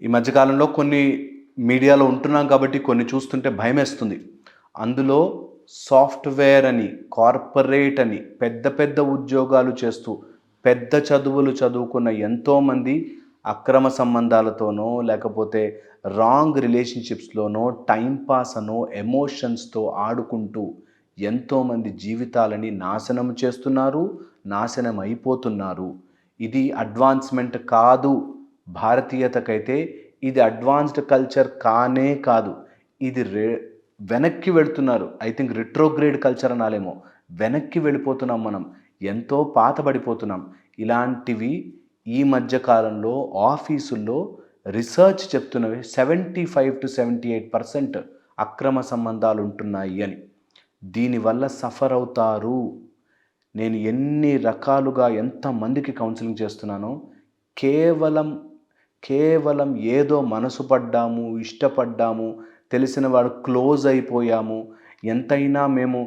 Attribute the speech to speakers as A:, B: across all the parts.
A: ఈ మధ్య కాలంలో కొన్ని మీడియాలో ఉంటున్నాం కాబట్టి కొన్ని చూస్తుంటే భయమేస్తుంది. అందులో సాఫ్ట్‌వేర్ అని, కార్పొరేట్ అని పెద్ద పెద్ద ఉద్యోగాలు చేస్తూ, పెద్ద చదువులు చదువుకున్న ఎంతోమంది అక్రమ సంబంధాలతోనో, లేకపోతే రాంగ్ రిలేషన్‌షిప్స్‌లోనో, టైమ్ పాస్ అనో, ఎమోషన్స్‌తో ఆడుకుంటూ ఎంతోమంది జీవితాలని నాశనం చేస్తున్నారు, నాశనం అయిపోతున్నారు. ఇది అడ్వాన్స్‌మెంట్ కాదు. భారతీయతకైతే ఇది అడ్వాన్స్డ్ కల్చర్ కానే కాదు. ఇది వెనక్కి వెళ్తున్నారు. ఐ థింక్ రిట్రోగ్రేడ్ కల్చర్ అనాలేమో. వెనక్కి వెళ్ళిపోతున్నాం మనం. ఎంతో పాతబడిపోతున్నాం. ఇలాంటివి ఈ మధ్య కాలంలో ఆఫీసుల్లో రిసర్చ్ చెప్తున్నవి 75-78% అక్రమ సంబంధాలుంటున్నాయి అని. దీనివల్ల సఫర్ అవుతారు. నేను ఎన్ని రకాలుగా ఎంతమందికి కౌన్సెలింగ్ చేస్తున్నానో కేవలం, కేవలం ఏదో మనసు పడ్డాము, ఇష్టపడ్డాము, తెలిసిన వాడు క్లోజ్ అయిపోయాము, ఎంతైనా మేము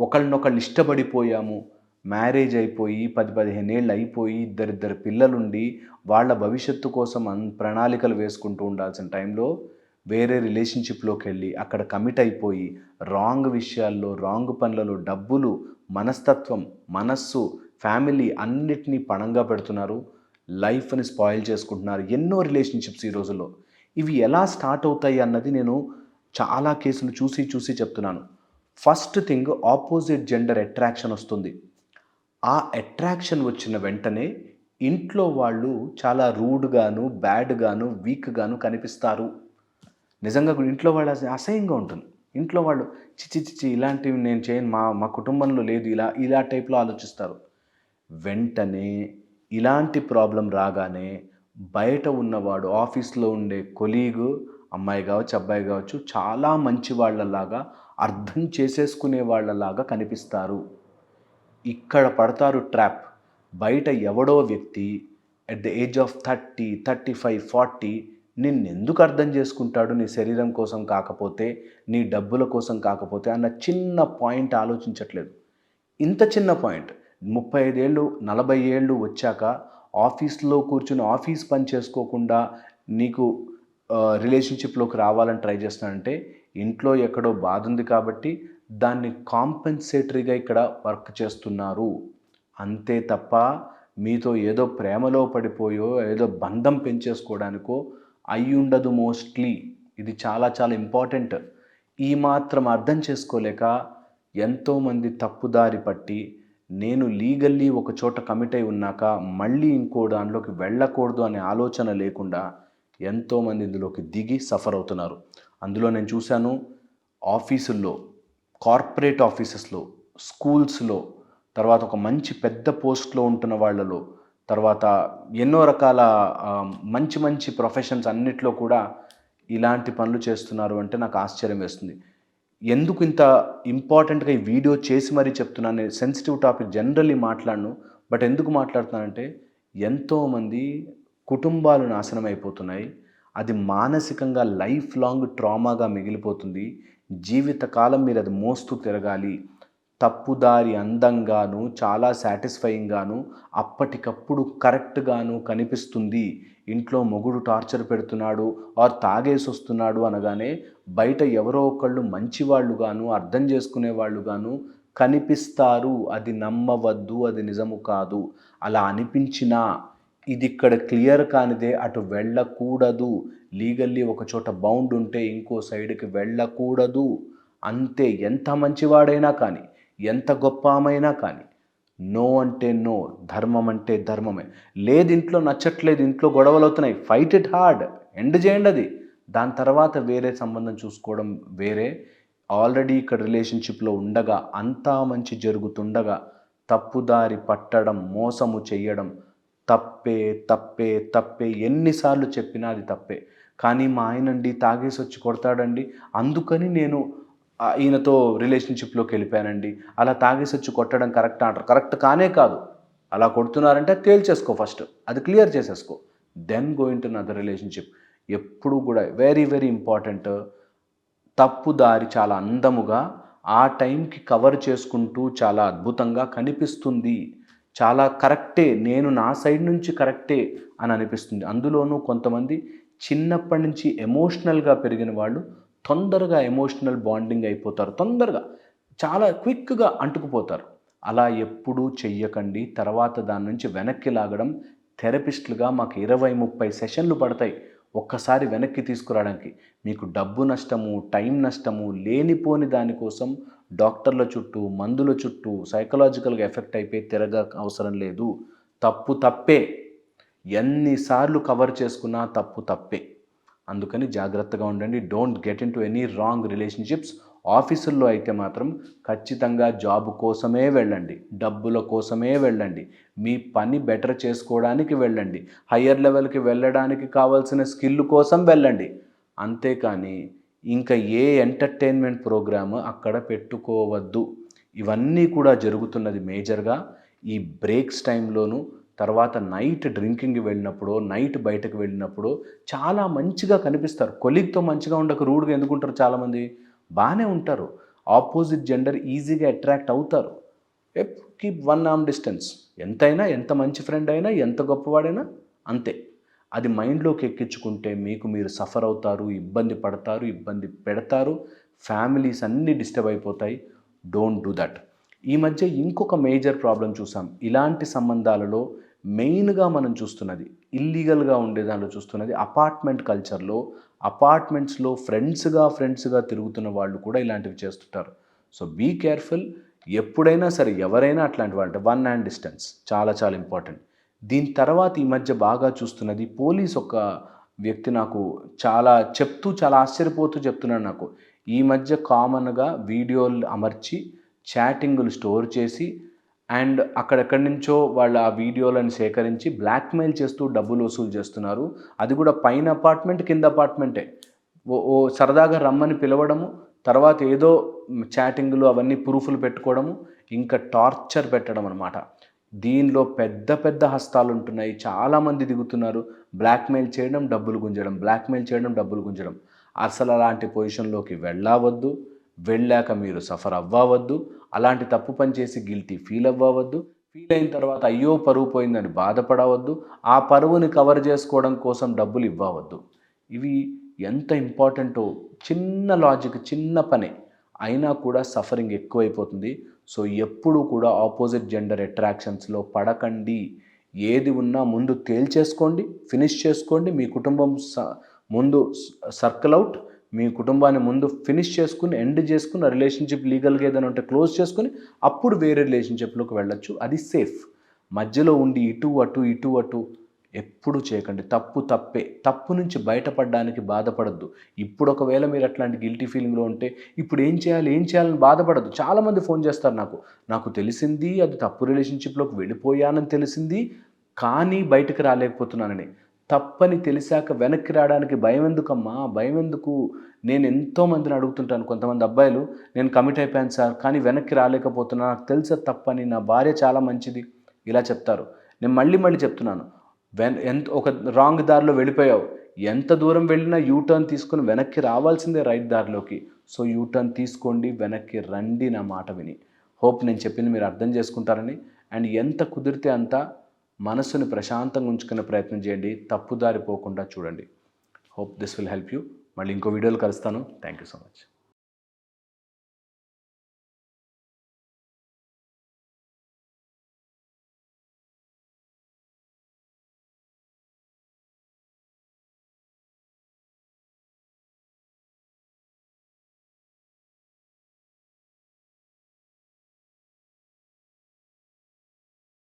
A: ఒకళ్ళనొకళ్ళు ఇష్టపడిపోయాము. మ్యారేజ్ అయిపోయి 10-15 ఏళ్ళు అయిపోయి ఇద్దరిద్దరు పిల్లలుండి వాళ్ళ భవిష్యత్తు కోసం ప్రణాళికలు వేసుకుంటూ ఉండాల్సిన టైంలో వేరే రిలేషన్‌షిప్‌లోకి వెళ్ళి అక్కడ కమిట్ అయిపోయి రాంగ్ విషయాల్లో, రాంగ్ పనులలో డబ్బులు, మనస్తత్వం, మనస్సు, ఫ్యామిలీ అన్నిటినీ పణంగా పెడుతున్నారు. లైఫ్‌ని స్పాయిల్ చేసుకుంటున్నారు. ఎన్నో రిలేషన్‌షిప్స్ ఈ రోజుల్లో. ఇవి ఎలా స్టార్ట్ అవుతాయి అన్నది నేను చాలా కేసులు చూసి, చూసి చెప్తున్నాను. First thing opposite gender attraction వస్తుంది. ఆ అట్రాక్షన్ వచ్చిన వెంటనే ఇంట్లో వాళ్ళు చాలా రూడ్‌గాను, బ్యాడ్‌గాను, వీక్‌గాను కనిపిస్తారు. నిజంగా కూడా ఇంట్లో వాళ్ళు అసహ్యంగా ఉంటుంది. ఇంట్లో వాళ్ళు ఛీ! ఛీ! ఛీ! ఛీ! ఇలాంటివి నేను చేయను. మా మా కుటుంబంలో లేదు ఇలా టైప్‌లో ఆలోచిస్తారు. వెంటనే ఇలాంటి ప్రాబ్లమ్ రాగానే బయట ఉన్నవాడు ఆఫీస్‌లో ఉండే కొలీగు అమ్మాయి కావచ్చు, అబ్బాయి కావచ్చు చాలా మంచి వాళ్ళలాగా అర్థం చేసేసుకునే వాళ్ళలాగా కనిపిస్తారు. ఇక్కడ పడతారు ట్రాప్. బయట ఎవడో వ్యక్తి ఎట్ ద ఏజ్ ఆఫ్ 30, 35, 40 నిన్నెందుకు అర్థం చేసుకుంటాడు నీ శరీరం కోసం కాకపోతే, నీ డబ్బుల కోసం కాకపోతే అన్న చిన్న పాయింట్ ఆలోచించట్లేదు. ఇంత చిన్న పాయింట్ 35 ఏళ్ళు, 40 ఏళ్ళు వచ్చాక ఆఫీస్‌లో కూర్చొని ఆఫీస్ పని చేసుకోకుండా నీకు రిలేషన్‌షిప్‌లోకి రావాలని ట్రై చేస్తున్నానంటే ఇంట్లో ఎక్కడో బాధుంది కాబట్టి దాన్ని కాంపెన్సేటరీగా ఇక్కడ వర్క్ చేస్తున్నారు. అంతే తప్ప మీతో ఏదో ప్రేమలో పడిపోయో, ఏదో బంధం పెంచేసుకోవడానికో అయ్యుండదు మోస్ట్‌లీ. ఇది చాలా చాలా ఇంపార్టెంట్. ఈ మాత్రం అర్థం చేసుకోలేక ఎంతోమంది తప్పుదారి పట్టి, నేను లీగల్లీ ఒక చోట కమిట్ అయి ఉన్నాక మళ్ళీ ఇంకో దానిలోకి వెళ్ళకూడదు అనే ఆలోచన లేకుండా ఎంతోమంది ఇందులోకి దిగి సఫర్ అవుతున్నారు. అందులో నేను చూశాను ఆఫీసుల్లో, కార్పొరేట్ ఆఫీసెస్‌లో, స్కూల్స్‌లో, తర్వాత ఒక మంచి పెద్ద పోస్ట్‌లో ఉంటున్న వాళ్ళలో, తర్వాత ఎన్నో రకాల మంచి మంచి ప్రొఫెషన్స్ అన్నిట్లో కూడా ఇలాంటి పనులు చేస్తున్నారు అంటే నాకు ఆశ్చర్యం వేస్తుంది. ఎందుకు ఇంత ఇంపార్టెంట్‌గా ఈ వీడియో చేసి మరీ చెప్తున్నాను. నేను సెన్సిటివ్ టాపిక్ జనరల్లీ మాట్లాడను. బట్ ఎందుకు మాట్లాడుతున్నానంటే ఎంతోమంది కుటుంబాలు నాశనం అయిపోతున్నాయి. అది మానసికంగా లైఫ్ లాంగ్ ట్రామాగా మిగిలిపోతుంది. జీవితకాలం మీరు అది మోస్తూ తిరగాలి. తప్పుదారి అందంగాను, చాలా సాటిస్ఫైయింగ్‌గాను, అప్పటికప్పుడు కరెక్ట్‌గాను కనిపిస్తుంది. ఇంట్లో మొగుడు టార్చర్ పెడుతున్నాడు ఆర్ తాగేసొస్తున్నాడు అనగానే బయట ఎవరో ఒకళ్ళు మంచివాళ్ళుగాను, అర్థం చేసుకునేవాళ్ళుగాను కనిపిస్తారు. అది నమ్మవద్దు. అది నిజము కాదు. అలా అనిపించినా ఇదిక్కడ క్లియర్ కానిదే అటు వెళ్ళకూడదు. లీగల్లీ ఒక చోట బౌండ్ ఉంటే ఇంకో సైడ్‌కి వెళ్ళకూడదు. అంతే. ఎంత మంచివాడైనా కానీ, ఎంత గొప్ప ఆమైనా కానీ, నో అంటే నో. ధర్మం అంటే ధర్మమే. లేదు ఇంట్లో నచ్చట్లేదు, ఇంట్లో గొడవలవుతున్నాయి. Fight it hard. ఎండ్ చేయండది. దాని తర్వాత వేరే సంబంధం చూసుకోవడం వేరే. ఆల్రెడీ ఇక్కడ రిలేషన్‌షిప్‌లో ఉండగా, అంతా మంచి జరుగుతుండగా, తప్పుదారి పట్టడం, మోసము చెయ్యడం తప్పే, తప్పే, తప్పే. ఎన్ని సార్లు చెప్పినా అది తప్పే. కానీ మా ఆయనండి తాగేసొచ్చి కొడతాడండి. అందుకని నేను ఈయనతో రిలేషన్‌షిప్‌లోకి వెళ్ళిపోయానండి. అలా తాగేసొచ్చి కొట్టడం కరెక్టా అంటారు. కరెక్ట్ కానే కాదు. అలా కొడుతున్నారంటే తేల్చేసుకో ఫస్ట్. అది క్లియర్ చేసేసుకో. Then go into another relationship. ఎప్పుడూ కూడా వెరీ, వెరీ ఇంపార్టెంట్. తప్పుదారి చాలా అందముగా ఆ టైంకి కవర్ చేసుకుంటూ చాలా అద్భుతంగా కనిపిస్తుంది. చాలా కరెక్టే. నేను నా సైడ్ నుంచి కరెక్టే అని అనిపిస్తుంది. అందులోనూ కొంతమంది చిన్నప్పటి నుంచి ఎమోషనల్గా పెరిగిన వాళ్ళు తొందరగా ఎమోషనల్ బాండింగ్ అయిపోతారు, తొందరగా చాలా క్విక్గా అంటుకుపోతారు. అలా ఎప్పుడూ చెయ్యకండి. తర్వాత దాని నుంచి వెనక్కి లాగడం థెరపిస్టులుగా మాకు 20-30 సెషన్లు పడతాయి ఒక్కసారి వెనక్కి తీసుకురావడానికి. మీకు డబ్బు నష్టము, టైం నష్టము, లేనిపోని దానికోసం డాక్టర్ల చుట్టూ, మందుల చుట్టూ సైకలాజికల్గా ఎఫెక్ట్ అయిపోయి తిరగ అవసరం లేదు. తప్పు తప్పే. ఎన్నిసార్లు కవర్ చేసుకున్నా తప్పు తప్పే. అందుకని జాగ్రత్తగా ఉండండి. Don't get in to any wrong relationships. ఆఫీసుల్లో అయితే మాత్రం ఖచ్చితంగా జాబ్ కోసమే వెళ్ళండి, డబ్బుల కోసమే వెళ్ళండి, మీ పని బెటర్ చేసుకోవడానికి వెళ్ళండి, హయ్యర్ లెవెల్కి వెళ్ళడానికి కావాల్సిన స్కిల్ కోసం వెళ్ళండి. అంతేకాని ఇంకా ఏ ఎంటర్టైన్మెంట్ ప్రోగ్రామ్ అక్కడ పెట్టుకోవద్దు. ఇవన్నీ కూడా జరుగుతున్నది మేజర్గా ఈ బ్రేక్స్ టైంలోనూ, తర్వాత నైట్ డ్రింకింగ్కి వెళ్ళినప్పుడు, నైట్ బయటకు వెళ్ళినప్పుడు చాలా మంచిగా కనిపిస్తారు. కొలీగ్తో మంచిగా ఉండక రూడ్గా ఎందుకుంటారు చాలామంది? బాగానే ఉంటారు. ఆపోజిట్ జెండర్ ఈజీగా అట్రాక్ట్ అవుతారు. Keep 1 arm distance. ఎంతైనా, ఎంత మంచి ఫ్రెండ్ అయినా, ఎంత గొప్పవాడైనా అంతే. అది మైండ్లోకి ఎక్కించుకుంటే మీకు మీరు సఫర్ అవుతారు, ఇబ్బంది పడతారు, ఇబ్బంది పెడతారు, ఫ్యామిలీస్ అన్నీ డిస్టర్బ్ అయిపోతాయి. Don't do that. ఈ మధ్య ఇంకొక మేజర్ ప్రాబ్లం చూసాం. ఇలాంటి సంబంధాలలో మెయిన్గా మనం చూస్తున్నది, ఇల్లీగల్గా ఉండే దాంట్లో చూస్తున్నది, అపార్ట్మెంట్ కల్చర్లో, అపార్ట్మెంట్స్లో ఫ్రెండ్స్గా తిరుగుతున్న వాళ్ళు కూడా ఇలాంటివి చేస్తుంటారు. So be careful. ఎప్పుడైనా సరే ఎవరైనా అట్లాంటి వాళ్ళు 1 hand distance చాలా చాలా ఇంపార్టెంట్. దీని తర్వాత ఈ మధ్య బాగా చూస్తున్నది, పోలీస్ ఒక వ్యక్తి నాకు చాలా ఆశ్చర్యపోతూ చెప్తున్నాడు నాకు. ఈ మధ్య కామన్గా వీడియోలు అమర్చి చాటింగులు స్టోర్ చేసి అండ్ అక్కడెక్కడి నుంచో వాళ్ళు ఆ వీడియోలను సేకరించి బ్లాక్మెయిల్ చేస్తూ డబ్బులు వసూలు చేస్తున్నారు. అది కూడా పైన అపార్ట్మెంట్, కింద అపార్ట్మెంటే. ఓ సరదాగా రమ్మని పిలవడము, తర్వాత ఏదో చాటింగులు అవన్నీ ప్రూఫ్లు పెట్టుకోవడము, ఇంకా టార్చర్ పెట్టడం అనమాట. దీనిలో పెద్ద పెద్ద హస్తాలు ఉంటున్నాయి. చాలామంది దిగుతున్నారు. బ్లాక్మెయిల్ చేయడం, డబ్బులు గుంజడం, బ్లాక్మెయిల్ చేయడం, డబ్బులు గుంజడం. అసలు అలాంటి పొజిషన్లోకి వెళ్ళవద్దు. వెళ్ళాక మీరు సఫర్ అవ్వవద్దు. అలాంటి తప్పు పని చేసి గిల్టీ ఫీల్ అవ్వవద్దు. ఫీల్ అయిన తర్వాత అయ్యో పరువు పోయిందని బాధపడవద్దు. ఆ పరువుని కవర్ చేసుకోవడం కోసం డబ్బులు ఇవ్వవద్దు. ఇవి ఎంత ఇంపార్టెంటో, చిన్న లాజిక్, చిన్న పనే అయినా కూడా సఫరింగ్ ఎక్కువైపోతుంది. సో ఎప్పుడూ కూడా ఆపోజిట్ జెండర్ అట్రాక్షన్స్లో పడకండి. ఏది ఉన్నా ముందు తేల్చేసుకోండి, ఫినిష్ చేసుకోండి. మీ కుటుంబం ముందు సర్కిల్ అవుట్, మీ కుటుంబాన్ని ముందు ఫినిష్ చేసుకుని, ఎండ్ చేసుకుని, రిలేషన్షిప్ లీగల్గా ఏదైనా ఉంటే క్లోజ్ చేసుకుని అప్పుడు వేరే రిలేషన్షిప్లోకి వెళ్ళొచ్చు. అది సేఫ్. మధ్యలో ఉండి ఇటు అటు ఎప్పుడు చేయకండి. తప్పు తప్పే. తప్పు నుంచి బయటపడడానికి బాధపడద్దు. ఇప్పుడు ఒకవేళ మీరు అట్లాంటి గిల్టీ ఫీలింగ్లో ఉంటే ఇప్పుడు ఏం చేయాలని బాధపడద్దు. చాలామంది ఫోన్ చేస్తారు నాకు తెలిసింది, అది తప్పు రిలేషన్షిప్లోకి వెళ్ళిపోయానని తెలిసింది, కానీ బయటకు రాలేకపోతున్నానని. తప్పని తెలిసాక వెనక్కి రావడానికి భయం ఎందుకమ్మా? భయం ఎందుకు? నేను ఎంతోమందిని అడుగుతుంటాను. కొంతమంది అబ్బాయిలు, నేను కమిట్ అయిపోయాను సార్, కానీ వెనక్కి రాలేకపోతున్నా, నాకు తెలుసా తప్పని, నా భార్య చాలా మంచిది, ఇలా చెప్తారు. నేను మళ్ళీ చెప్తున్నాను, ఒక రాంగ్ దారిలో వెళ్ళిపోయావు, ఎంత దూరం వెళ్ళినా యూటర్న్ తీసుకుని వెనక్కి రావాల్సిందే రైట్ దారిలోకి. సో యూటర్న్ తీసుకోండి, వెనక్కి రండి నా మాట విని. హోప్ నేను చెప్పింది మీరు అర్థం చేసుకుంటారని. అండ్ ఎంత కుదిరితే అంత మనసుని ప్రశాంతంగా ఉంచుకునే ప్రయత్నం చేయండి. తప్పుదారి పోకుండా చూడండి. Hope this will help you. మళ్ళీ ఇంకో వీడియోలో కలుస్తాను. Thank you so much.